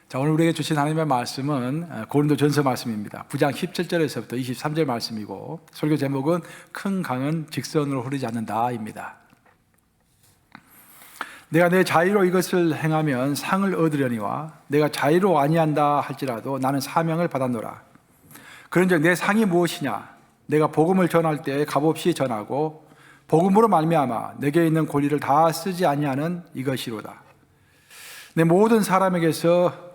자, 오늘 우리에게 주신 하나님의 말씀은 고린도전서 말씀입니다. 9장 17절에서부터 23절 말씀이고, 설교 제목은 큰 강은 직선으로 흐르지 않는다입니다. 내가 내 자의로 이것을 행하면 상을 얻으려니와 내가 자의로 아니한다 할지라도 나는 사명을 받았노라. 그런즉 내 상이 무엇이냐? 내가 복음을 전할 때 값없이 전하고 복음으로 말미암아 내게 있는 권리를 다 쓰지 아니하는 이것이로다. 내 모든 사람에게서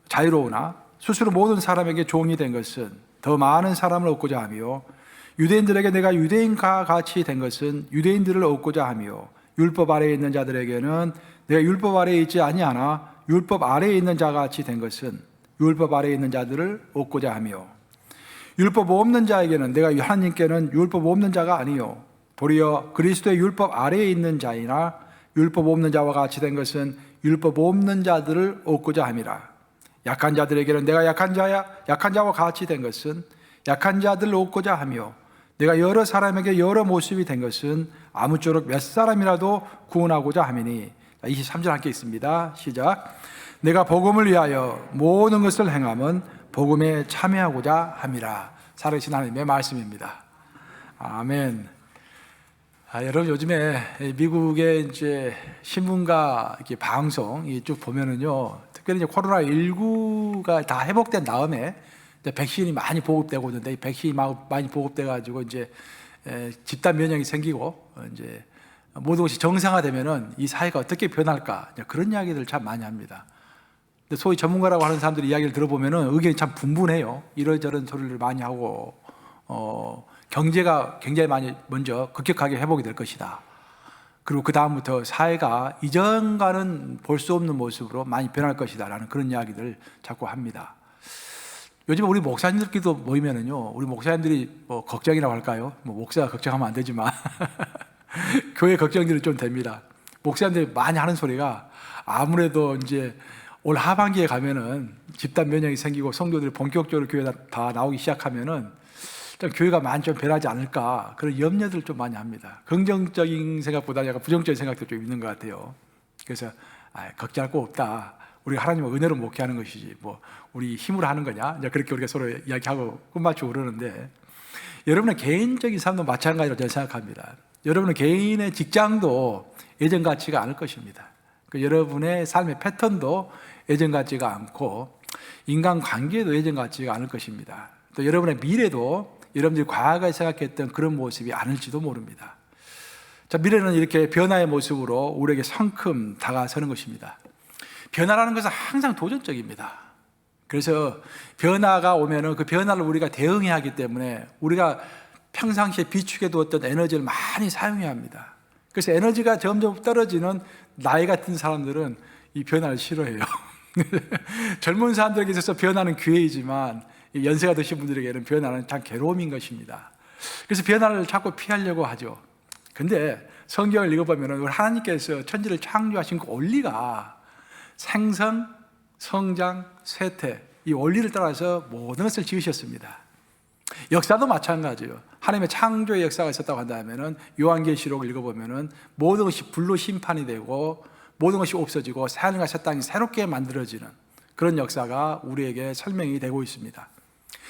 자유로우나 스스로 모든 사람에게 종이 된 것은 더 많은 사람을 얻고자 하며, 유대인들에게 내가 유대인과 같이 된 것은 유대인들을 얻고자 하며, 율법 아래에 있는 자들에게는 내가 율법 아래에 있지 아니하나 율법 아래에 있는 자가 같이 된 것은 율법 아래에 있는 자들을 얻고자 하며, 율법 없는 자에게는 내가 하나님께는 율법 없는 자가 아니요 도리어 그리스도의 율법 아래에 있는 자이나 율법 없는 자와 같이 된 것은 율법 없는 자들을 얻고자 함이라. 약한 자들에게는 내가 약한 자와 같이 된 것은 약한 자들을 얻고자 하며, 내가 여러 사람에게 여러 모습이 된 것은 아무쪼록 몇 사람이라도 구원하고자 함이니. 23절 함께 있습니다. 시작. 내가 복음을 위하여 모든 것을 행함은 복음에 참여하고자 함이라. 살아계신 하나님의 말씀입니다. 아멘. 여러분, 요즘에 미국의 이제 신문과 이렇게 방송 쭉 보면은요, 특별히 이제 코로나19가 다 회복된 다음에 이제 백신이 많이 보급되고 있는데, 이 백신이 많이 보급돼가지고 이제 집단 면역이 생기고 이제 모든 것이 정상화되면은 이 사회가 어떻게 변할까, 그런 이야기들 참 많이 합니다. 근데 소위 전문가라고 하는 사람들이 이야기를 들어보면은 의견이 참 분분해요. 이런저런 소리를 많이 하고, 경제가 굉장히 많이 먼저 급격하게 회복이 될 것이다. 그리고 그 다음부터 사회가 이전과는 볼 수 없는 모습으로 많이 변할 것이다 라는 그런 이야기들을 자꾸 합니다. 요즘 우리 목사님들끼리도 모이면은요, 우리 목사님들이 뭐 걱정이라고 할까요? 뭐 목사가 걱정하면 안 되지만 교회 걱정들이 좀 됩니다. 목사님들이 많이 하는 소리가, 아무래도 이제 올 하반기에 가면은 집단 면역이 생기고 성도들이 본격적으로 교회 다 나오기 시작하면은 좀 교회가 많이 좀 변하지 않을까, 그런 염려들을 좀 많이 합니다. 긍정적인 생각보다 약간 부정적인 생각도 좀 있는 것 같아요. 그래서 걱정할 거 없다. 우리가 하나님의 은혜로 목회하는 것이지 뭐 우리 힘으로 하는 거냐, 이제 그렇게 우리가 서로 이야기하고 끝마치고 그러는데, 여러분의 개인적인 삶도 마찬가지로 저는 생각합니다. 여러분의 개인의 직장도 예전 같지가 않을 것입니다. 여러분의 삶의 패턴도 예전 같지가 않고, 인간관계도 예전 같지가 않을 것입니다. 또 여러분의 미래도 여러분들이 과거에 생각했던 그런 모습이 아닐지도 모릅니다. 자, 미래는 이렇게 변화의 모습으로 우리에게 성큼 다가서는 것입니다. 변화라는 것은 항상 도전적입니다. 그래서 변화가 오면은 그 변화를 우리가 대응해야 하기 때문에 우리가 평상시에 비축해 두었던 에너지를 많이 사용해야 합니다. 그래서 에너지가 점점 떨어지는 나이 같은 사람들은 이 변화를 싫어해요. 젊은 사람들에게 있어서 변화는 기회이지만 연세가 드신 분들에게는 변화는 참 괴로움인 것입니다. 그래서 변화를 자꾸 피하려고 하죠. 근데 성경을 읽어보면 우리 하나님께서 천지를 창조하신 그 원리가 생성, 성장, 쇠퇴, 이 원리를 따라서 모든 것을 지으셨습니다. 역사도 마찬가지예요. 하나님의 창조의 역사가 있었다고 한다면 요한계시록을 읽어보면 모든 것이 불로 심판이 되고 모든 것이 없어지고 새하늘과 새 땅이 새롭게 만들어지는 그런 역사가 우리에게 설명이 되고 있습니다.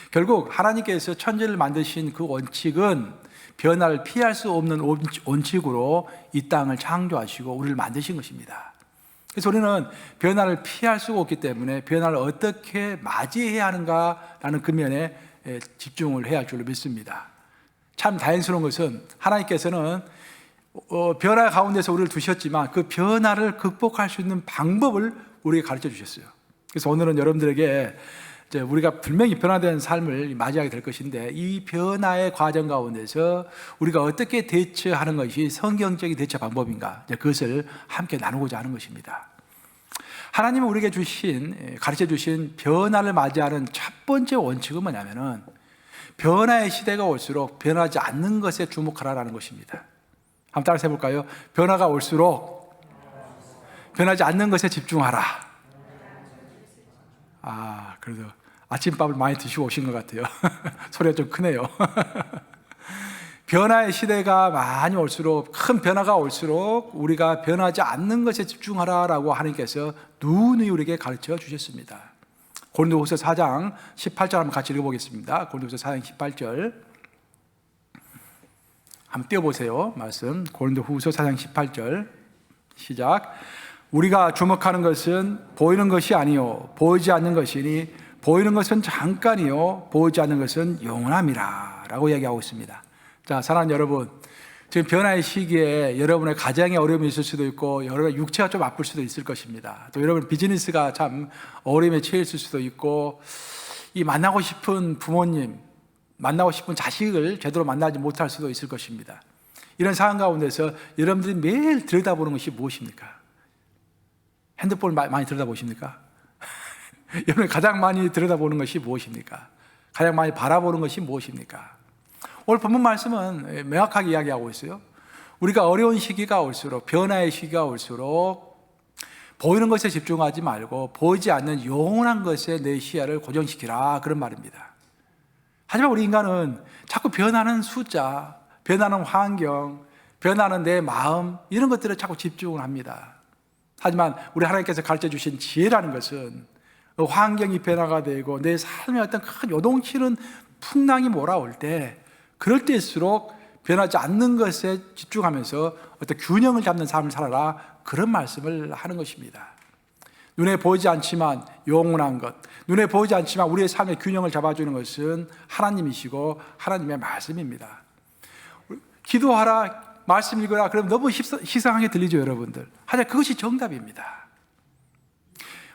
결국 하나님께서 천지를 만드신 그 원칙은 변화를 피할 수 없는 원칙으로 이 땅을 창조하시고 우리를 만드신 것입니다. 그래서 우리는 변화를 피할 수가 없기 때문에 변화를 어떻게 맞이해야 하는가라는 그 면에 집중을 해야 할 줄로 믿습니다. 참 다행스러운 것은 하나님께서는 변화 가운데서 우리를 두셨지만 그 변화를 극복할 수 있는 방법을 우리에게 가르쳐 주셨어요. 그래서 오늘은 여러분들에게 우리가 분명히 변화된 삶을 맞이하게 될 것인데, 이 변화의 과정 가운데서 우리가 어떻게 대처하는 것이 성경적인 대처 방법인가, 그것을 함께 나누고자 하는 것입니다. 하나님은 우리에게 가르쳐 주신 변화를 맞이하는 첫 번째 원칙은 뭐냐면은, 변화의 시대가 올수록 변하지 않는 것에 주목하라는 것입니다. 한번 따라서 해볼까요? 변화가 올수록 변하지 않는 것에 집중하라. 그래도 아침밥을 많이 드시고 오신 것 같아요. 소리가 좀 크네요. 변화의 시대가 많이 올수록, 큰 변화가 올수록 우리가 변하지 않는 것에 집중하라라고 하나님께서 누누이 우리에게 가르쳐 주셨습니다. 고린도후서 4장 18절 한번 같이 읽어보겠습니다. 고린도후서 4장 18절 한번 띄워보세요. 말씀 고린도후서 4장 18절 시작. 우리가 주목하는 것은 보이는 것이 아니요 보이지 않는 것이니 보이는 것은 잠깐이요 보이지 않는 것은 영원함이라 라고 이야기하고 있습니다. 자, 사랑하는 여러분, 지금 변화의 시기에 여러분의 가정에 어려움이 있을 수도 있고 여러분의 육체가 좀 아플 수도 있을 것입니다. 또 여러분 비즈니스가 참 어려움에 처해 있을 수도 있고, 이 만나고 싶은 부모님, 만나고 싶은 자식을 제대로 만나지 못할 수도 있을 것입니다. 이런 상황 가운데서 여러분들이 매일 들여다보는 것이 무엇입니까? 핸드폰을 많이 들여다보십니까? 여러분이 가장 많이 들여다보는 것이 무엇입니까? 가장 많이 바라보는 것이 무엇입니까? 오늘 본문 말씀은 명확하게 이야기하고 있어요. 우리가 어려운 시기가 올수록, 변화의 시기가 올수록 보이는 것에 집중하지 말고 보이지 않는 영원한 것에 내 시야를 고정시키라, 그런 말입니다. 하지만 우리 인간은 자꾸 변하는 숫자, 변하는 환경, 변하는 내 마음, 이런 것들에 자꾸 집중을 합니다. 하지만 우리 하나님께서 가르쳐 주신 지혜라는 것은 환경이 변화가 되고 내 삶에 어떤 큰 요동치는 풍랑이 몰아올 때, 그럴 때일수록 변하지 않는 것에 집중하면서 어떤 균형을 잡는 삶을 살아라, 그런 말씀을 하는 것입니다. 눈에 보이지 않지만 영원한 것, 눈에 보이지 않지만 우리의 삶의 균형을 잡아주는 것은 하나님이시고 하나님의 말씀입니다. 기도하라, 말씀 읽어라, 그럼 너무 희성하게 들리죠, 여러분들. 하지만 그것이 정답입니다.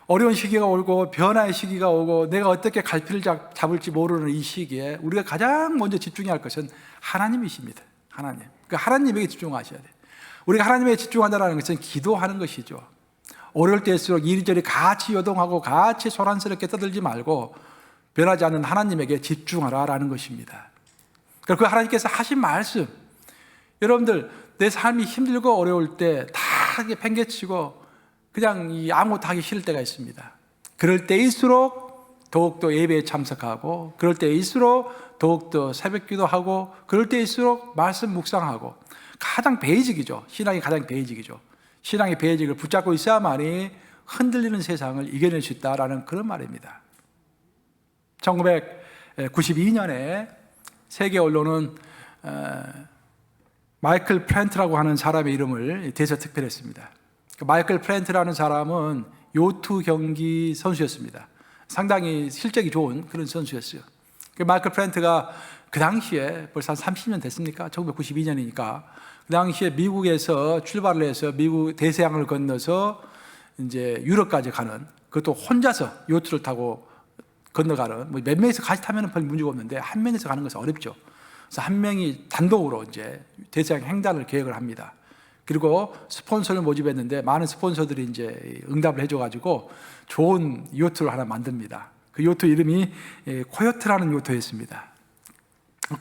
어려운 시기가 오고 변화의 시기가 오고 내가 어떻게 갈피를 잡을지 모르는 이 시기에 우리가 가장 먼저 집중해야 할 것은 하나님이십니다. 하나님. 그러니까 하나님에게 집중하셔야 돼요. 우리가 하나님에게 집중한다는 것은 기도하는 것이죠. 어려울 때일수록 이리저리 같이 요동하고 같이 소란스럽게 떠들지 말고 변하지 않는 하나님에게 집중하라라는 것입니다. 그러니까 그 하나님께서 하신 말씀, 여러분들 내 삶이 힘들고 어려울 때 다 팽개치고 그냥 아무것도 하기 싫을 때가 있습니다. 그럴 때일수록 더욱더 예배에 참석하고, 그럴 때일수록 더욱더 새벽 기도하고, 그럴 때일수록 말씀 묵상하고, 가장 베이직이죠. 신앙이 가장 베이직이죠. 신앙의 베이직을 붙잡고 있어야만이 흔들리는 세상을 이겨낼 수 있다라는 그런 말입니다. 1992년에 세계 언론은 마이클 플랜트라고 하는 사람의 이름을 대서특필했습니다. 마이클 플랜트라는 사람은 요트 경기 선수였습니다. 상당히 실적이 좋은 그런 선수였어요. 마이클 플랜트가 그 당시에 벌써 한 30년 됐습니까? 1992년이니까 그 당시에 미국에서 출발을 해서 미국 대서양을 건너서 이제 유럽까지 가는, 그것도 혼자서 요트를 타고 건너가는, 뭐 몇 명이서 같이 타면 별 문제가 없는데 한 명이서 가는 것은 어렵죠. 그래서 한 명이 단독으로 이제 대서양 횡단을 계획을 합니다. 그리고 스폰서를 모집했는데 많은 스폰서들이 이제 응답을 해줘가지고 좋은 요트를 하나 만듭니다. 그 요트 이름이 코요트라는 요트였습니다.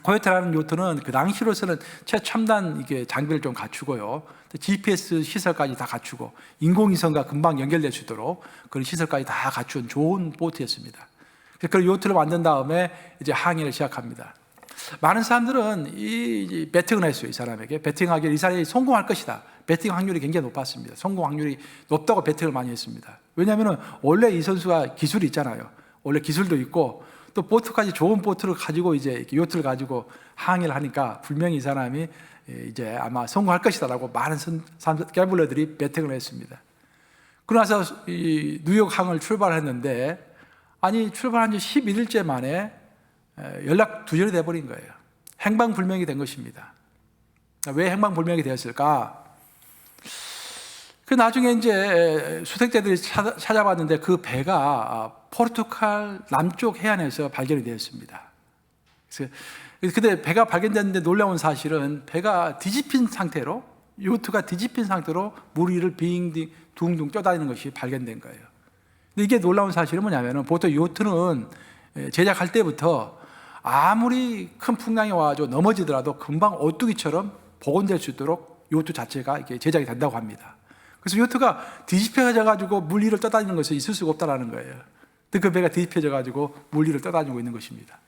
코요트라는 요트는 그 당시로서는 최첨단 이게 장비를 좀 갖추고요, GPS 시설까지 다 갖추고 인공위성과 금방 연결될 수 있도록 그런 시설까지 다 갖춘 좋은 보트였습니다. 그 요트를 만든 다음에 이제 항해를 시작합니다. 많은 사람들은 이 베팅을 했어요. 이 사람에게 베팅하기를 이 사람이 성공할 것이다. 베팅 확률이 굉장히 높았습니다. 성공 확률이 높다고 베팅을 많이 했습니다. 왜냐하면 원래 이 선수가 기술이 있잖아요. 원래 기술도 있고 또 보트까지 좋은 보트를 가지고 이제 요트를 가지고 항해를 하니까 분명히 이 사람이 이제 아마 성공할 것이다라고 많은 깨블러들이 베팅을 했습니다. 그러고 나서 이 뉴욕 항을 출발했는데, 아니 출발한 지 11일째 만에 연락 두절이 돼버린 거예요. 행방불명이 된 것입니다. 왜 행방불명이 되었을까? 그 나중에 이제 수색대들이 찾아봤는데 그 배가 포르투갈 남쪽 해안에서 발견이 되었습니다. 근데 배가 발견됐는데 놀라운 사실은 배가 뒤집힌 상태로, 요트가 뒤집힌 상태로 물 위를 둥둥 떠다니는 것이 발견된 거예요. 근데 이게 놀라운 사실은 뭐냐면, 보통 요트는 제작할 때부터 아무리 큰 풍랑이 와가지고 넘어지더라도 금방 오뚜기처럼 복원될 수 있도록 요트 자체가 이렇게 제작이 된다고 합니다. 그래서 요트가 뒤집혀져가지고 물 위를 떠다니는 것은 있을 수가 없다는 거예요. 그 배가 뒤집혀져가지고 물 위를 떠다니고 있는 것입니다.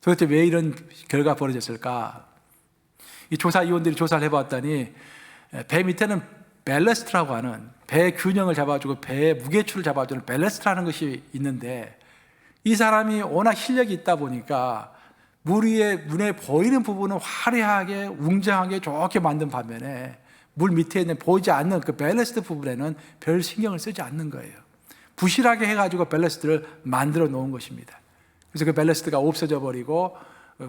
도대체 왜 이런 결과가 벌어졌을까? 이 조사위원들이 조사를 해봤더니 배 밑에는 밸러스트라고 하는 배 균형을 잡아주고 배의 무게추를 잡아주는 밸러스트라는 것이 있는데, 이 사람이 워낙 실력이 있다 보니까 물 위에 눈에 보이는 부분은 화려하게 웅장하게 좋게 만든 반면에 물 밑에 있는 보이지 않는 그 밸러스트 부분에는 별 신경을 쓰지 않는 거예요. 부실하게 해가지고 밸러스트를 만들어 놓은 것입니다. 그래서 그 밸러스트가 없어져 버리고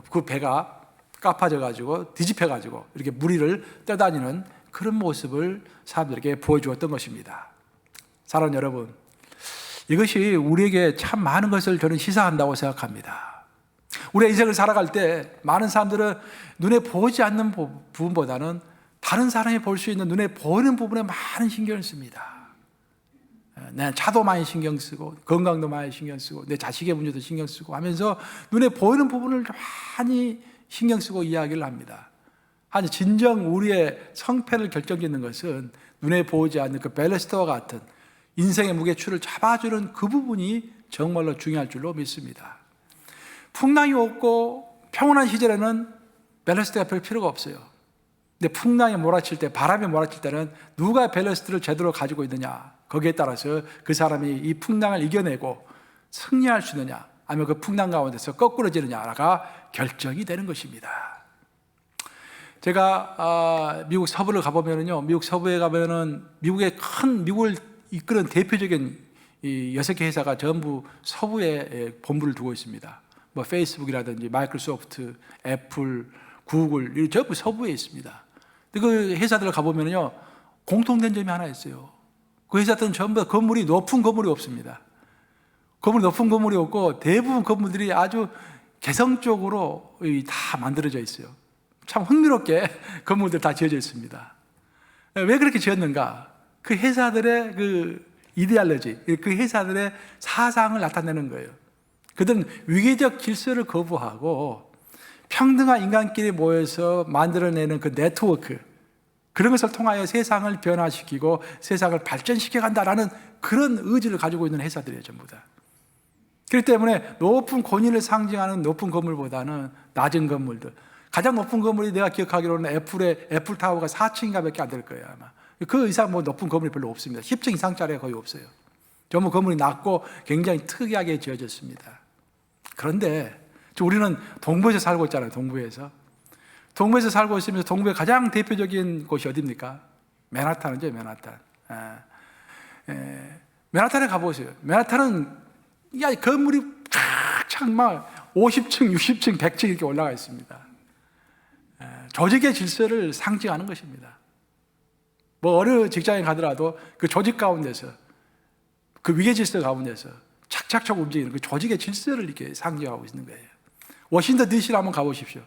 그 배가 까파져가지고 뒤집혀가지고 이렇게 무리를 떠다니는 그런 모습을 사람들에게 보여주었던 것입니다. 사랑하는 여러분, 이것이 우리에게 참 많은 것을 저는 시사한다고 생각합니다. 우리의 인생을 살아갈 때 많은 사람들은 눈에 보이지 않는 부분보다는 다른 사람이 볼 수 있는 눈에 보이는 부분에 많은 신경을 씁니다. 내 차도 많이 신경 쓰고 건강도 많이 신경 쓰고 내 자식의 문제도 신경 쓰고 하면서 눈에 보이는 부분을 많이 신경 쓰고 이야기를 합니다. 아니, 진정 우리의 성패를 결정짓는 것은 눈에 보이지 않는 그 밸러스트와 같은 인생의 무게추를 잡아주는 그 부분이 정말로 중요할 줄로 믿습니다. 풍랑이 없고 평온한 시절에는 밸러스트가 별 필요가 없어요. 근데 풍랑이 몰아칠 때, 바람이 몰아칠 때는 누가 밸러스트를 제대로 가지고 있느냐, 거기에 따라서 그 사람이 이 풍랑을 이겨내고 승리할 수 있느냐, 아니면 그 풍랑 가운데서 거꾸러지느냐가 결정이 되는 것입니다. 제가 미국 서부를 가보면요, 미국 서부에 가면은 미국의 큰 미국을 이끄는 대표적인 이 6개 회사가 전부 서부에 본부를 두고 있습니다. 뭐 페이스북이라든지 마이크로소프트, 애플, 구글, 이 전부 서부에 있습니다. 근데 그 회사들을 가보면요, 공통된 점이 하나 있어요. 그 회사들은 전부 건물이 높은 건물이 없습니다. 높은 건물이 없고 대부분 건물들이 아주 개성적으로 다 만들어져 있어요. 참 흥미롭게 건물들 다 지어져 있습니다. 왜 그렇게 지었는가? 그 회사들의 그 이데올로지, 그 회사들의 사상을 나타내는 거예요. 그들은 위계적 질서를 거부하고 평등한 인간끼리 모여서 만들어내는 그 네트워크, 그런 것을 통하여 세상을 변화시키고 세상을 발전시켜 간다라는 그런 의지를 가지고 있는 회사들이에요, 전부 다. 그렇기 때문에 높은 권위를 상징하는 높은 건물보다는 낮은 건물들, 가장 높은 건물이 내가 기억하기로는 애플타워가 4층인가 밖에 안 될 거예요, 아마. 그 이상 뭐 높은 건물이 별로 없습니다. 10층 이상짜리가 거의 없어요. 전부 건물이 낮고 굉장히 특이하게 지어졌습니다. 그런데 우리는 동부에서 살고 있잖아요. 동부에서 살고 있으면서 동부의 가장 대표적인 곳이 어디입니까? 맨하탄이죠. 맨하탄. 맨하탄에 가보세요. 맨하탄은 건물이 쫙 막 50층, 60층, 100층 이렇게 올라가 있습니다. 조직의 질서를 상징하는 것입니다. 뭐 어느 직장에 가더라도 그 조직 가운데서, 그 위계 질서 가운데서 착착착 움직이는 그 조직의 질서를 이렇게 상징하고 있는 거예요. 워싱턴 DC를 한번 가보십시오.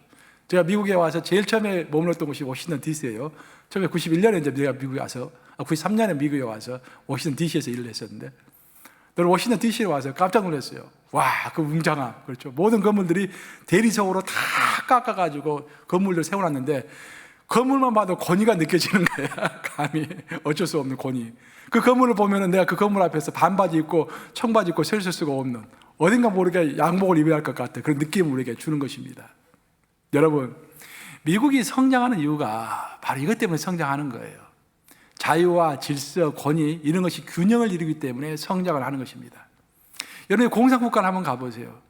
제가 미국에 와서 제일 처음에 머물렀던 곳이 워싱턴 DC예요. 처음에 91년에 이제 내가 미국에 와서, 93년에 미국에 와서 워싱턴 DC에서 일을 했었는데, 저는 워싱턴 DC에 와서 깜짝 놀랐어요. 와, 그 웅장함. 그렇죠. 모든 건물들이 대리석으로 다 깎아가지고 건물들 세워놨는데, 건물만 봐도 권위가 느껴지는 거야. 감히 어쩔 수 없는 권위. 그 건물을 보면은 내가 그 건물 앞에서 반바지 입고 청바지 입고 서 있을 수가 없는, 어딘가 모르게 양복을 입어야 할 것 같은 그런 느낌을 우리에게 주는 것입니다. 여러분, 미국이 성장하는 이유가 바로 이것 때문에 성장하는 거예요. 자유와 질서, 권위, 이런 것이 균형을 이루기 때문에 성장을 하는 것입니다. 여러분, 공산국가를 한번 가보세요.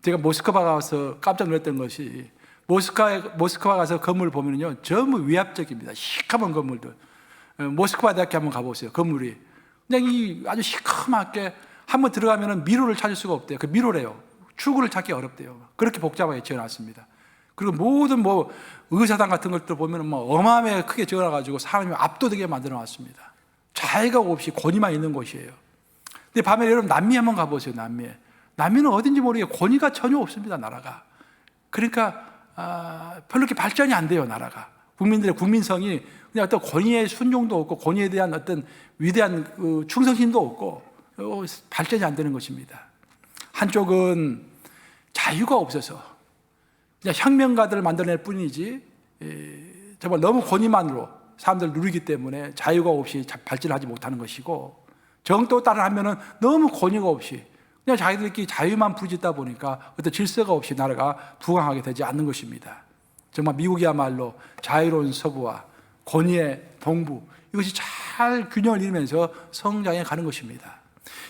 제가 모스크바 가서 깜짝 놀랐던 것이, 모스크바 가서 건물을 보면요, 전부 위압적입니다. 시커먼 건물들. 모스크바 대학교 한번 가보세요. 건물이 그냥 아주 시커멓게, 한번 들어가면 미로를 찾을 수가 없대요. 그 미로래요. 출구를 찾기 어렵대요. 그렇게 복잡하게 지어놨습니다. 그리고 모든 뭐 의사당 같은 것들 보면 뭐 어마어마하게 크게 지어놔가지고 사람이 압도되게 만들어놨습니다. 자유가 없이 권위만 있는 곳이에요. 근데 밤에 여러분 남미 한번 가보세요. 남미는 어딘지 모르게 권위가 전혀 없습니다. 나라가. 그러니까 별로 이렇게 발전이 안 돼요. 나라가. 국민들의 국민성이 그냥 어떤 권위의 순종도 없고 권위에 대한 어떤 위대한 충성심도 없고 발전이 안 되는 것입니다. 한쪽은 자유가 없어서 그냥 혁명가들을 만들어낼 뿐이지, 정말 너무 권위만으로 사람들을 누리기 때문에 자유가 없이 발전하지 못하는 것이고, 정도 따라하면은 너무 권위가 없이 그냥 자기들끼리 자유만 부르짖다 보니까 어떤 질서가 없이 나라가 부강하게 되지 않는 것입니다. 정말 미국이야말로 자유로운 서부와 권위의 동부, 이것이 잘 균형을 이루면서 성장해 가는 것입니다.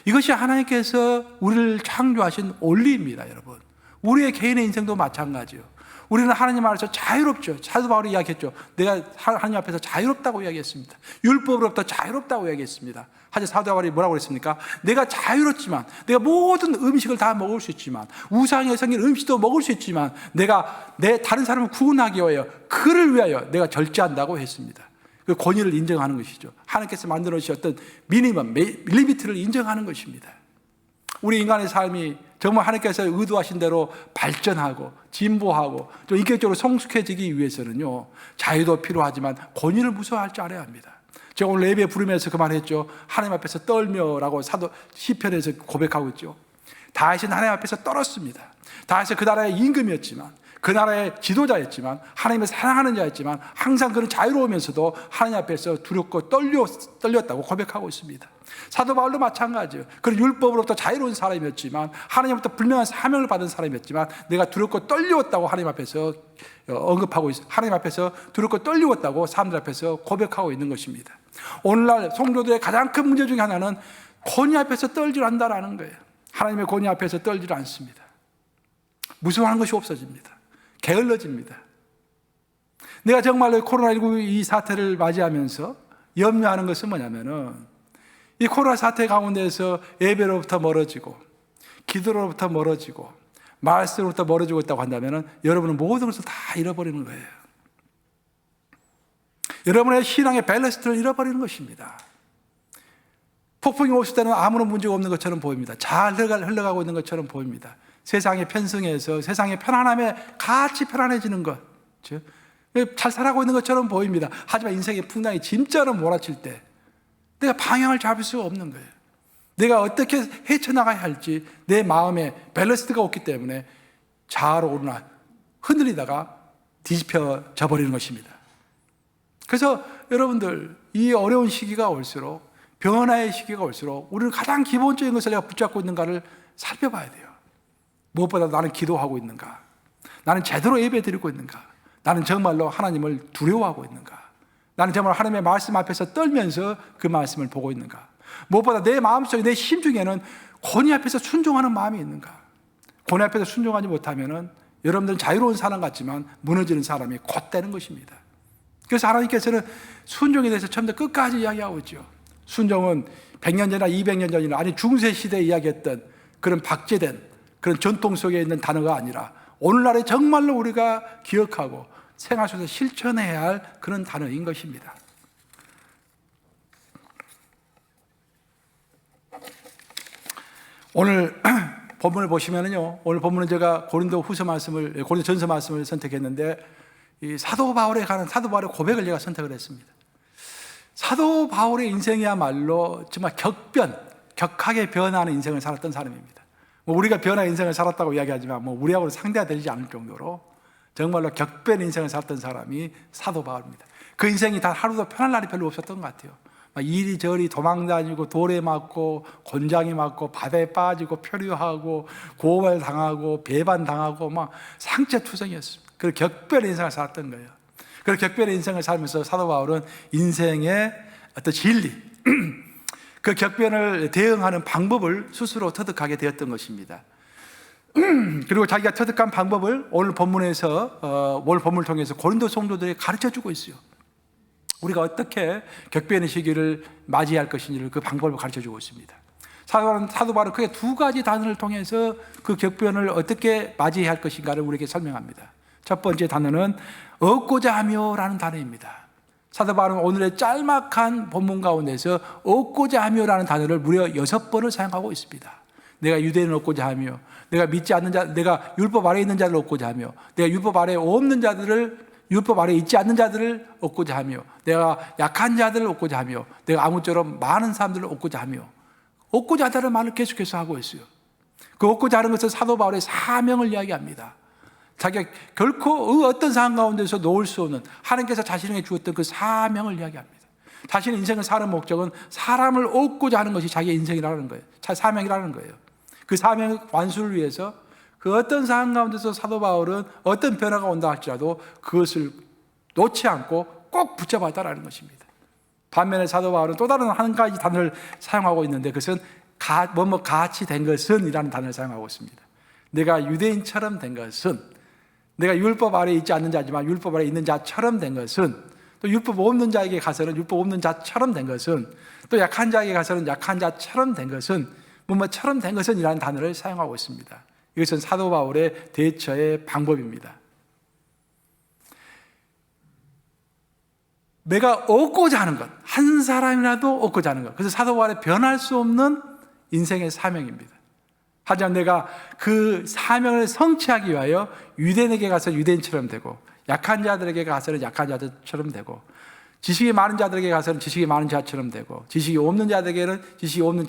이것이 하나님께서 우리를 창조하신 원리입니다, 여러분. 우리의 개인의 인생도 마찬가지요. 우리는 하나님 안에서 자유롭죠. 사도 바울이 이야기했죠. 내가 하나님 앞에서 자유롭다고 이야기했습니다. 율법으로부터 자유롭다고 이야기했습니다. 하지만 사도 바울이 뭐라고 그랬습니까? 내가 자유롭지만, 내가 모든 음식을 다 먹을 수 있지만, 우상에 생긴 음식도 먹을 수 있지만, 내가 내 다른 사람을 구원하기 위하여, 그를 위하여 내가 절제한다고 했습니다. 그 권위를 인정하는 것이죠. 하나님께서 만들어 놓으신 어떤 미니멈, 리미트를 인정하는 것입니다. 우리 인간의 삶이 정말 하나님께서 의도하신 대로 발전하고 진보하고 좀 인격적으로 성숙해지기 위해서는요, 자유도 필요하지만 권위를 무서워할 줄 알아야 합니다. 제가 오늘 예배 부르면서 그 말했죠. 하나님 앞에서 떨며라고 사도 시편에서 고백하고 있죠. 다윗은 하나님 앞에서 떨었습니다. 다윗은 그 나라의 임금이었지만, 그 나라의 지도자였지만, 하나님을 사랑하는 자였지만, 항상 그는 자유로우면서도 하나님 앞에서 두렵고 떨렸다고 고백하고 있습니다. 사도 바울도 마찬가지예요. 그는 율법으로부터 자유로운 사람이었지만, 하나님부터 분명한 사명을 받은 사람이었지만, 내가 두렵고 떨렸다고 하나님 앞에서 언급하고 있어요. 하나님 앞에서 두렵고 떨렸다고 사람들 앞에서 고백하고 있는 것입니다. 오늘날 성도들의 가장 큰 문제 중에 하나는 권위 앞에서 떨질 않는다라는 거예요. 하나님의 권위 앞에서 떨질 않습니다. 무서워하는 것이 없어집니다. 게을러집니다. 내가 정말로 코로나19 이 사태를 맞이하면서 염려하는 것은 뭐냐면은, 이 코로나 사태 가운데서 예배로부터 멀어지고, 기도로부터 멀어지고, 말씀으로부터 멀어지고 있다고 한다면은 여러분은 모든 것을 다 잃어버리는 거예요. 여러분의 신앙의 밸런스를 잃어버리는 것입니다. 폭풍이 오실 때는 아무런 문제가 없는 것처럼 보입니다. 잘 흘러가고 있는 것처럼 보입니다. 세상에 편승해서 세상의 편안함에 같이 편안해지는 것, 잘 살아가고 있는 것처럼 보입니다. 하지만 인생의 풍랑이 짐처럼 몰아칠 때 내가 방향을 잡을 수가 없는 거예요. 내가 어떻게 헤쳐나가야 할지 내 마음에 밸런스가 없기 때문에 좌우로 오르나 흔들리다가 뒤집혀져 버리는 것입니다. 그래서 여러분들, 이 어려운 시기가 올수록, 변화의 시기가 올수록 우리는 가장 기본적인 것을 내가 붙잡고 있는가를 살펴봐야 돼요. 무엇보다 나는 기도하고 있는가? 나는 제대로 예배드리고 있는가? 나는 정말로 하나님을 두려워하고 있는가? 나는 정말 하나님의 말씀 앞에서 떨면서 그 말씀을 보고 있는가? 무엇보다 내 마음속에, 내 심중에는 권위 앞에서 순종하는 마음이 있는가? 권위 앞에서 순종하지 못하면은 여러분들은 자유로운 사람 같지만 무너지는 사람이 곧 되는 것입니다. 그래서 하나님께서는 순종에 대해서 처음부터 끝까지 이야기하고 있죠. 순종은 100년 전이나 200년 전이나, 아니 중세 시대에 이야기했던 그런 박제된 그런 전통 속에 있는 단어가 아니라 오늘날에 정말로 우리가 기억하고 생활 속에서 실천해야 할 그런 단어인 것입니다. 오늘 본문을 보시면은요, 오늘 본문은 제가 고린도전서 말씀을 선택했는데, 이 사도 바울에 관한 사도 바울의 고백을 제가 선택을 했습니다. 사도 바울의 인생이야말로 정말 격하게 변화하는 인생을 살았던 사람입니다. 우리가 변화의 인생을 살았다고 이야기하지만 우리하고는 상대가 되지 않을 정도로 정말로 격변 인생을 살았던 사람이 사도 바울입니다. 그 인생이 단 하루도 편할 날이 별로 없었던 것 같아요. 이리저리 도망다니고 돌에 맞고 곤장에 맞고 바다에 빠지고 표류하고 고발 당하고 배반 당하고 막 상처투성이었습니다. 그 격변의 인생을 살았던 거예요. 그 격변의 인생을 살면서 사도 바울은 인생의 어떤 진리, 그 격변을 대응하는 방법을 스스로 터득하게 되었던 것입니다. 그리고 자기가 터득한 방법을 오늘 본문에서 오늘 본문을 통해서 고린도 성도들에게 가르쳐주고 있어요. 우리가 어떻게 격변의 시기를 맞이할 것인지를 그 방법을 가르쳐주고 있습니다. 사도 바울은 크게 두 가지 단어를 통해서 그 격변을 어떻게 맞이해야 할 것인가를 우리에게 설명합니다. 첫 번째 단어는 얻고자 하며라는 단어입니다. 사도 바울은 오늘의 짤막한 본문 가운데서 얻고자 하며라는 단어를 무려 6번을 사용하고 있습니다. 내가 유대인을 얻고자 하며, 내가 믿지 않는 자, 내가 율법 아래에 있는 자를 얻고자 하며, 내가 율법 아래에 없는 자들을, 율법 아래에 있지 않는 자들을 얻고자 하며, 내가 약한 자들을 얻고자 하며, 내가 아무쪼록 많은 사람들을 얻고자 하며, 얻고자 하다는 말을 계속해서 하고 있어요. 그 얻고자 하는 것은 사도 바울의 사명을 이야기합니다. 자기가 결코 어떤 상황 가운데서 놓을 수 없는 하나님께서 자신에게 주었던 그 사명을 이야기합니다. 자신의 인생을 사는 목적은 사람을 얻고자 하는 것이 자기의 인생이라는 거예요. 사명이라는 거예요. 그 사명 완수를 위해서 그 어떤 상황 가운데서 사도 바울은 어떤 변화가 온다 할지라도 그것을 놓지 않고 꼭 붙잡았다라는 것입니다. 반면에 사도 바울은 또 다른 한 가지 단어를 사용하고 있는데 그것은 같이 된 것은 이라는 단어를 사용하고 있습니다. 내가 유대인처럼 된 것은, 내가 율법 아래에 있지 않는 자지만 율법 아래에 있는 자처럼 된 것은, 또 율법 없는 자에게 가서는 율법 없는 자처럼 된 것은, 또 약한 자에게 가서는 약한 자처럼 된 것은, 뭐처럼 된 것은 이라는 단어를 사용하고 있습니다. 이것은 사도 바울의 대처의 방법입니다. 내가 얻고자 하는 것, 한 사람이라도 얻고자 하는 것, 그래서 사도 바울의 변할 수 없는 인생의 사명입니다. 하지만 내가 그 사명을 성취하기 위하여 유대인에게 가서 유대인처럼 되고, 약한 자들에게 가서는 약한 자들처럼 되고, 지식이 많은 자들에게 가서는 지식이 많은 자처럼 되고, 지식이 없는 자들에게는 지식이 없는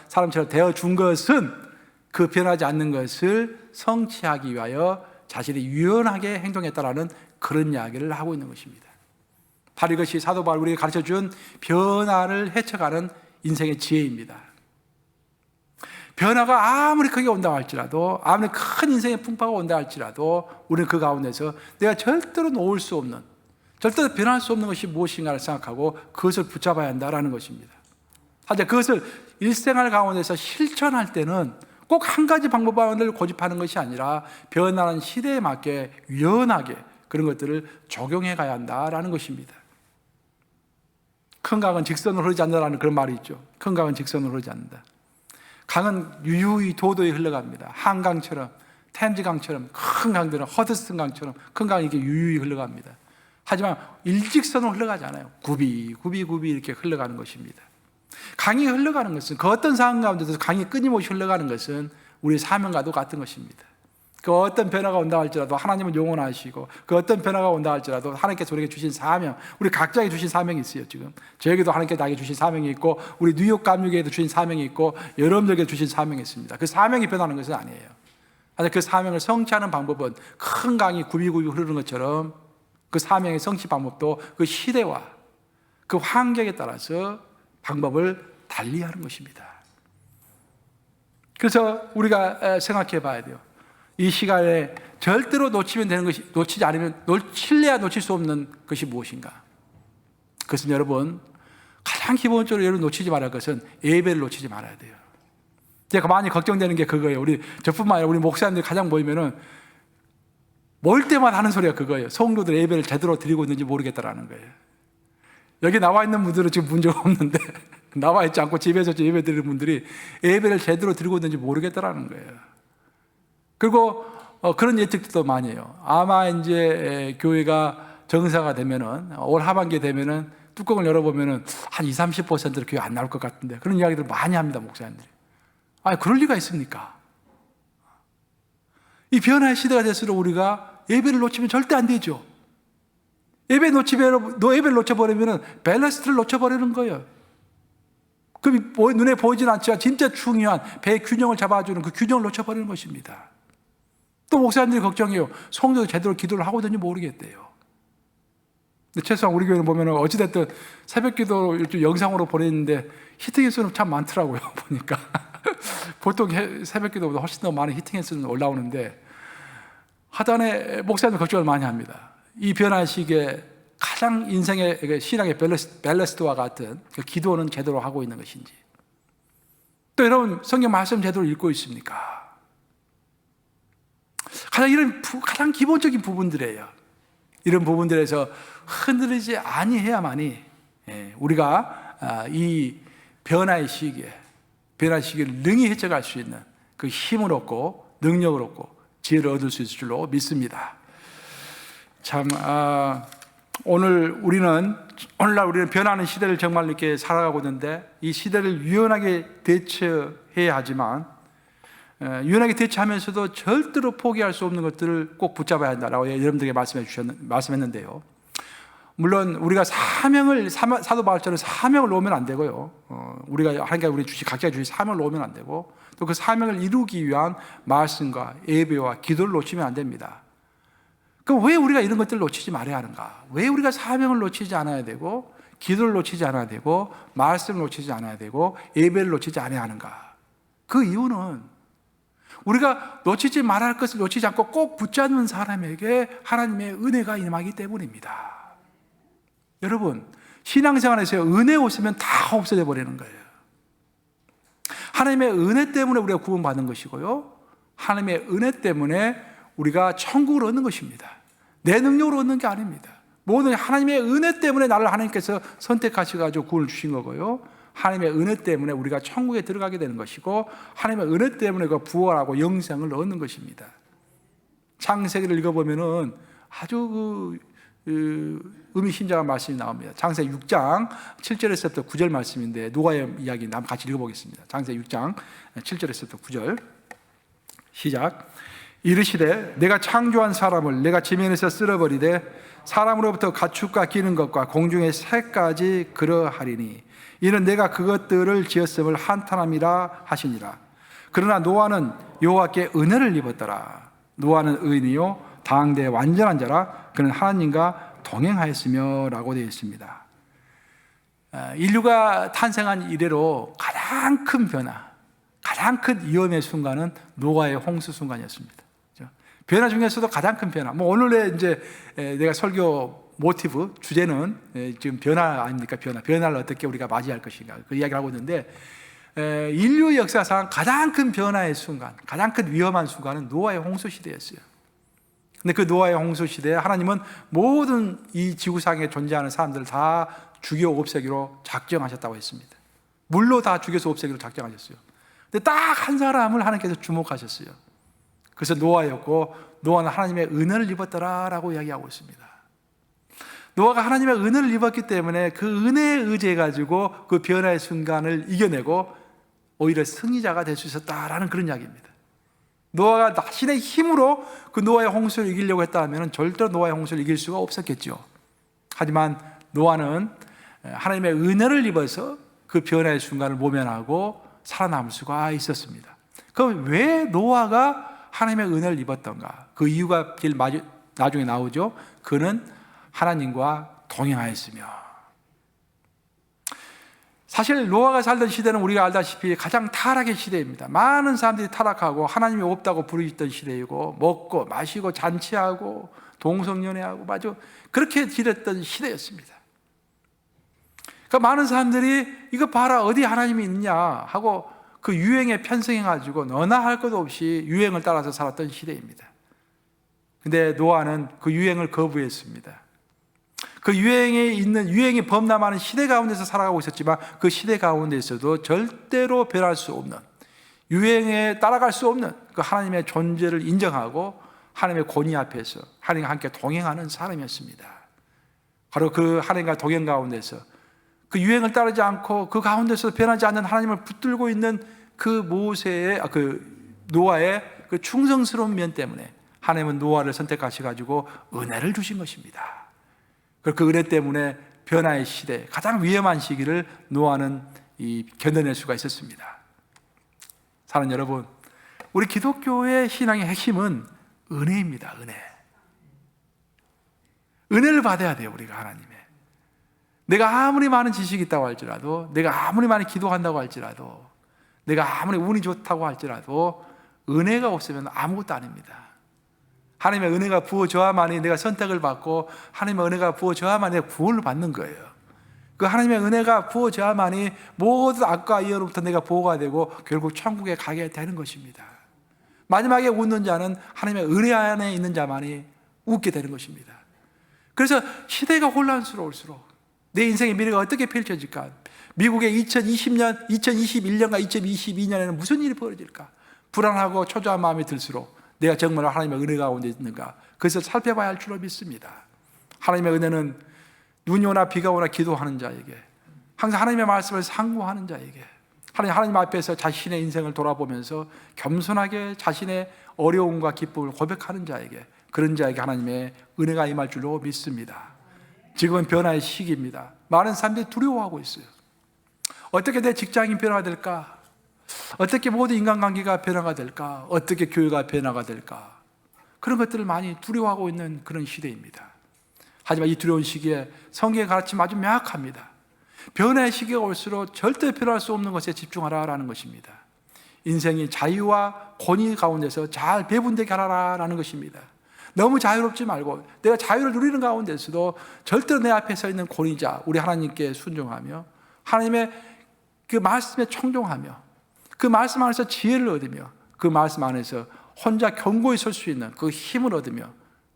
사람처럼 되어준 것은, 그 변하지 않는 것을 성취하기 위하여 자신이 유연하게 행동했다라는 그런 이야기를 하고 있는 것입니다. 바로 이것이 사도 바울이 우리에게 가르쳐준 변화를 헤쳐가는 인생의 지혜입니다. 변화가 아무리 크게 온다 할지라도, 아무리 큰 인생의 풍파가 온다 할지라도 우리는 그 가운데서 내가 절대로 놓을 수 없는, 절대로 변할 수 없는 것이 무엇인가를 생각하고 그것을 붙잡아야 한다는 것입니다. 하지만 그것을 일생활 가운데서 실천할 때는 꼭 한 가지 방법만을 고집하는 것이 아니라 변하는 시대에 맞게 유연하게 그런 것들을 적용해 가야 한다는 것입니다. 큰 강은 직선으로 흐르지 않는다는 그런 말이 있죠. 큰 강은 직선으로 흐르지 않는다. 강은 유유히 도도히 흘러갑니다. 한강처럼, 템즈강처럼, 큰 강들은 허드슨 강처럼 큰 강이 이렇게 유유히 흘러갑니다. 하지만 일직선으로 흘러가지 않아요. 굽이 이렇게 흘러가는 것입니다. 강이 흘러가는 것은, 그 어떤 상황 가운데서 강이 끊임없이 흘러가는 것은 우리의 사명과도 같은 것입니다. 그 어떤 변화가 온다 할지라도 하나님은 영원하시고, 그 어떤 변화가 온다 할지라도 하나님께서 우리에게 주신 사명, 우리 각자에게 주신 사명이 있어요. 지금 저에게도 하나님께서 나에게 주신 사명이 있고, 우리 뉴욕 감육에도 주신 사명이 있고, 여러분들에게 주신 사명이 있습니다. 그 사명이 변하는 것은 아니에요. 하지만 그 사명을 성취하는 방법은 큰 강이 굽이굽이 흐르는 것처럼 그 사명의 성취 방법도 그 시대와 그 환경에 따라서 방법을 달리하는 것입니다. 그래서 우리가 생각해 봐야 돼요. 이 시간에 절대로 놓치면 되는 것이, 놓치지 않으면, 놓칠래야 놓칠 수 없는 것이 무엇인가? 그것은 여러분, 가장 기본적으로 여러분 놓치지 말아야 할 것은 예배를 놓치지 말아야 돼요. 제가 많이 걱정되는 게 그거예요. 저뿐만 아니라 우리 목사님들이 가장 모이면은 모일 때마다 하는 소리가 그거예요. 성도들 예배를 제대로 드리고 있는지 모르겠다라는 거예요. 여기 나와 있는 분들은 지금 문제가 없는데, 나와 있지 않고 집에서 예배 드리는 분들이 예배를 제대로 드리고 있는지 모르겠다라는 거예요. 그리고 그런 예측도 많이 해요. 아마 이제 교회가 정상화 되면은, 올 하반기에 되면은 뚜껑을 열어보면은 한 20-30%로 교회 안 나올 것 같은데, 그런 이야기들 많이 합니다, 목사님들이. 아니, 그럴 리가 있습니까? 이 변화의 시대가 될수록 우리가 예배를 놓치면 절대 안 되죠. 예배를 놓쳐버리면 밸런스를 놓쳐버리는 거예요. 그럼 눈에 보이진 않지만 진짜 중요한 배의 균형을 잡아주는 그 균형을 놓쳐버리는 것입니다. 또 목사님들이 걱정해요. 성도가 제대로 기도를 하고 있는지 모르겠대요. 근데 최소한 우리 교회는 보면 어찌됐든 새벽 기도 영상으로 보냈는데 히팅 횟수는 참 많더라고요. 보니까 보통 새벽 기도보다 훨씬 더 많은 히팅 횟수는 올라오는데, 하단에 목사님들 걱정을 많이 합니다. 이 변화 시기에 가장 인생의 신앙의 밸런스와 같은 그 기도는 제대로 하고 있는 것인지, 또 여러분 성경 말씀 제대로 읽고 있습니까? 가장 기본적인 부분들이에요. 이런 부분들에서 흔들리지 아니해야만이 우리가 이 변화의 시기를 능히 헤쳐갈 수 있는 그 힘을 얻고 능력을 얻고 지혜를 얻을 수 있을 줄로 믿습니다. 참, 오늘날 우리는 변하는 시대를 정말 이렇게 살아가고 있는데, 이 시대를 유연하게 대처해야 하지만, 유연하게 대처하면서도 절대로 포기할 수 없는 것들을 꼭 붙잡아야 한다라고 여러분들에게 말씀했는데요. 물론 우리가 사도 바울처럼 사명을 놓으면 안 되고요. 우리가 하나님께 각자 주신 사명을 놓으면 안 되고, 또 그 사명을 이루기 위한 말씀과 예배와 기도를 놓치면 안 됩니다. 그럼 왜 우리가 이런 것들을 놓치지 말아야 하는가? 왜 우리가 사명을 놓치지 않아야 되고, 기도를 놓치지 않아야 되고, 말씀을 놓치지 않아야 되고, 예배를 놓치지 않아야 하는가? 그 이유는 우리가 놓치지 말아야 할 것을 놓치지 않고 꼭 붙잡는 사람에게 하나님의 은혜가 임하기 때문입니다. 여러분, 신앙생활에서 은혜 없으면 다 없어져 버리는 거예요. 하나님의 은혜 때문에 우리가 구원받는 것이고요, 하나님의 은혜 때문에 우리가 천국을 얻는 것입니다. 내 능력으로 얻는 게 아닙니다. 모든 하나님의 은혜 때문에 나를 하나님께서 선택하셔가지고 구원을 주신 거고요, 하나님의 은혜 때문에 우리가 천국에 들어가게 되는 것이고, 하나님의 은혜 때문에 그 부활하고 영생을 얻는 것입니다. 창세기를 읽어보면은 아주 의미심장한 말씀이 나옵니다. 창세기 6장 7절에서부터 9절 말씀인데, 노아의 이야기 한번 같이 읽어보겠습니다. 창세기 6장 7절에서부터 9절 시작. 이르시되 내가 창조한 사람을 내가 지면에서 쓸어버리되 사람으로부터 가축과 기는 것과 공중의 새까지 그러하리니 이는 내가 그것들을 지었음을 한탄함이라 하시니라. 그러나 노아는 여호와께 은혜를 입었더라. 노아는 의인이요 당대의 완전한 자라. 그는 하나님과 동행하였으며 라고 되어 있습니다. 인류가 탄생한 이래로 가장 큰 변화, 가장 큰 위험의 순간은 노아의 홍수 순간이었습니다. 변화 중에서도 가장 큰 변화. 오늘의 이제 내가 설교 모티브 주제는 지금 변화 아닙니까? 변화를 어떻게 우리가 맞이할 것인가, 그 이야기를 하고 있는데, 인류 역사상 가장 큰 변화의 순간, 가장 큰 위험한 순간은 노아의 홍수 시대였어요. 근데 그 노아의 홍수 시대에 하나님은 모든 이 지구상에 존재하는 사람들을 다 죽여 없애기로 작정하셨다고 했습니다. 물로 다 죽여서 없애기로 작정하셨어요. 근데 딱 한 사람을 하나님께서 주목하셨어요. 그래서 노아였고, 노아는 하나님의 은혜를 입었더라라고 이야기하고 있습니다. 노아가 하나님의 은혜를 입었기 때문에 그 은혜에 의지해가지고 그 변화의 순간을 이겨내고 오히려 승리자가 될 수 있었다라는 그런 이야기입니다. 노아가 자신의 힘으로 그 노아의 홍수를 이기려고 했다면 절대로 노아의 홍수를 이길 수가 없었겠죠. 하지만 노아는 하나님의 은혜를 입어서 그 변화의 순간을 모면하고 살아남을 수가 있었습니다. 그럼 왜 노아가 하나님의 은혜를 입었던가? 그 이유가 제일 나중에 나오죠. 그는 하나님과 동행하였으며. 사실 노아가 살던 시대는 우리가 알다시피 가장 타락의 시대입니다. 많은 사람들이 타락하고 하나님이 없다고 부르짖던 시대이고, 먹고 마시고 잔치하고 동성연애하고 마주 그렇게 지냈던 시대였습니다. 그러니까 많은 사람들이 이거 봐라 어디 하나님이 있냐 하고 그 유행에 편승해가지고 너나 할 것 없이 유행을 따라서 살았던 시대입니다. 근데 노아는 그 유행을 거부했습니다. 그 유행이 범람하는 시대 가운데서 살아가고 있었지만 그 시대 가운데서도 절대로 변할 수 없는, 유행에 따라갈 수 없는 그 하나님의 존재를 인정하고 하나님의 권위 앞에서 하나님과 함께 동행하는 사람이었습니다. 바로 그 하나님과 동행 가운데서 그 유행을 따르지 않고 그 가운데서 변하지 않는 하나님을 붙들고 있는 그 노아의 그 충성스러운 면 때문에 하나님은 노아를 선택하셔가지고 은혜를 주신 것입니다. 그 은혜 때문에 변화의 시대, 가장 위험한 시기를 노아는 견뎌낼 수가 있었습니다. 사랑하는 여러분, 우리 기독교의 신앙의 핵심은 은혜입니다. 은혜를 받아야 돼요. 우리가 하나님의, 내가 아무리 많은 지식이 있다고 할지라도, 내가 아무리 많이 기도한다고 할지라도, 내가 아무리 운이 좋다고 할지라도 은혜가 없으면 아무것도 아닙니다. 하나님의 은혜가 부어져야만이 내가 선택을 받고, 하나님의 은혜가 부어져야만이 내가 구원을 받는 거예요. 그 하나님의 은혜가 부어져야만이 모든 악과 이어로부터 내가 보호가 되고 결국 천국에 가게 되는 것입니다. 마지막에 웃는 자는 하나님의 은혜 안에 있는 자만이 웃게 되는 것입니다. 그래서 시대가 혼란스러울수록 내 인생의 미래가 어떻게 펼쳐질까? 미국의 2021년과 2022년에는 무슨 일이 벌어질까? 불안하고 초조한 마음이 들수록 내가 정말 하나님의 은혜 가운데 있는가? 그것을 살펴봐야 할 줄로 믿습니다. 하나님의 은혜는 눈이 오나 비가 오나 기도하는 자에게, 항상 하나님의 말씀을 상고하는 자에게, 하나님 앞에서 자신의 인생을 돌아보면서 겸손하게 자신의 어려움과 기쁨을 고백하는 자에게, 그런 자에게 하나님의 은혜가 임할 줄로 믿습니다. 지금은 변화의 시기입니다. 많은 사람들이 두려워하고 있어요. 어떻게 내 직장이 변화가 될까? 어떻게 모든 인간관계가 변화가 될까? 어떻게 교회가 변화가 될까? 그런 것들을 많이 두려워하고 있는 그런 시대입니다. 하지만 이 두려운 시기에 성경의 가르침은 아주 명확합니다. 변화의 시기가 올수록 절대 변할 수 없는 것에 집중하라라는 것입니다. 인생이 자유와 권위 가운데서 잘 배분되게 하라라는 것입니다. 너무 자유롭지 말고 내가 자유를 누리는 가운데서도 절대로 내 앞에 서 있는 권위자 우리 하나님께 순종하며 하나님의 그 말씀에 청종하며 그 말씀 안에서 지혜를 얻으며 그 말씀 안에서 혼자 견고히 설 수 있는 그 힘을 얻으며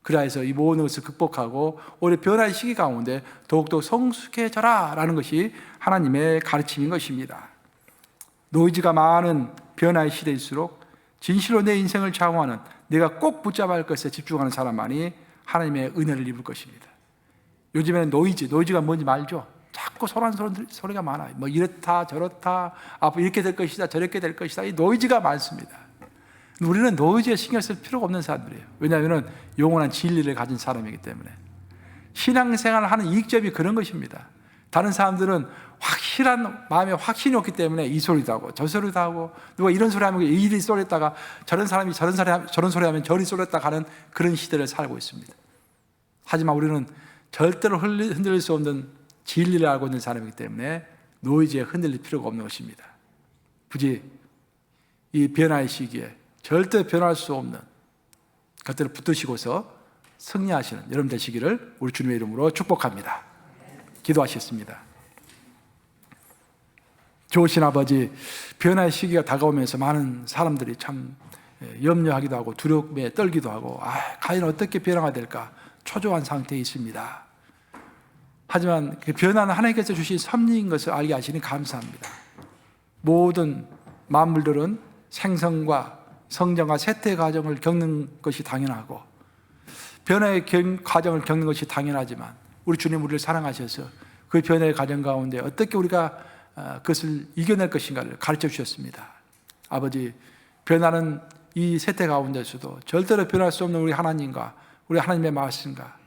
그래서 이 모든 것을 극복하고 우리 변화의 시기 가운데 더욱더 성숙해져라 라는 것이 하나님의 가르침인 것입니다. 노이즈가 많은 변화의 시대일수록 진실로 내 인생을 좌우하는 내가 꼭 붙잡아야 할 것에 집중하는 사람만이 하나님의 은혜를 입을 것입니다. 요즘에는 노이즈가 뭔지 말죠? 자꾸 소리가 많아요. 뭐 이렇다 저렇다 앞으로 이렇게 될 것이다 저렇게 될 것이다. 이 노이즈가 많습니다. 우리는 노이즈에 신경 쓸 필요가 없는 사람들이에요. 왜냐하면 영원한 진리를 가진 사람이기 때문에. 신앙생활을 하는 이익점이 그런 것입니다. 다른 사람들은 확실한 마음에 확신이 없기 때문에 이 소리도 하고 저 소리도 하고 누가 이런 소리 하면 이 일이 쏠렸다가 저런 사람이 저런 소리 하면 저리 쏠렸다 가는 그런 시대를 살고 있습니다. 하지만 우리는 절대로 흔들릴 수 없는 진리를 알고 있는 사람이기 때문에 노이즈에 흔들릴 필요가 없는 것입니다. 굳이 이 변화의 시기에 절대 변할 수 없는 것들을 붙드시고서 승리하시는 여러분 되시기를 우리 주님의 이름으로 축복합니다. 기도하셨습니다. 좋으신 아버지, 변화의 시기가 다가오면서 많은 사람들이 참 염려하기도 하고 두려움에 떨기도 하고 과연 어떻게 변화가 될까 초조한 상태에 있습니다. 하지만 그 변화는 하나님께서 주신 섭리인 것을 알게 하시니 감사합니다. 모든 만물들은 생성과 성장과 쇠퇴 과정을 겪는 것이 당연하고 변화의 과정을 겪는 것이 당연하지만 우리 주님 우리를 사랑하셔서 그 변화의 과정 가운데 어떻게 우리가 그것을 이겨낼 것인가를 가르쳐 주셨습니다. 아버지, 변화는 이 쇠퇴 가운데서도 절대로 변할 수 없는 우리 하나님과 우리 하나님의 말씀과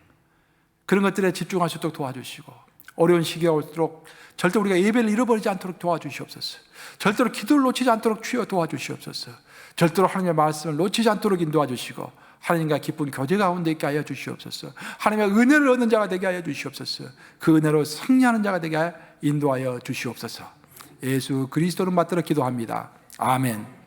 그런 것들에 집중할 수 있도록 도와주시고 어려운 시기가 올수록 절대 우리가 예배를 잃어버리지 않도록 도와주시옵소서. 절대로 기도를 놓치지 않도록 주여 도와주시옵소서. 절대로 하나님의 말씀을 놓치지 않도록 인도하 주시고 하나님과 기쁜 교제 가운데 있게 하여 주시옵소서. 하나님의 은혜를 얻는 자가 되게 하여 주시옵소서. 그 은혜로 승리하는 자가 되게 인도하여 주시옵소서. 예수 그리스도를 받들어 기도합니다. 아멘.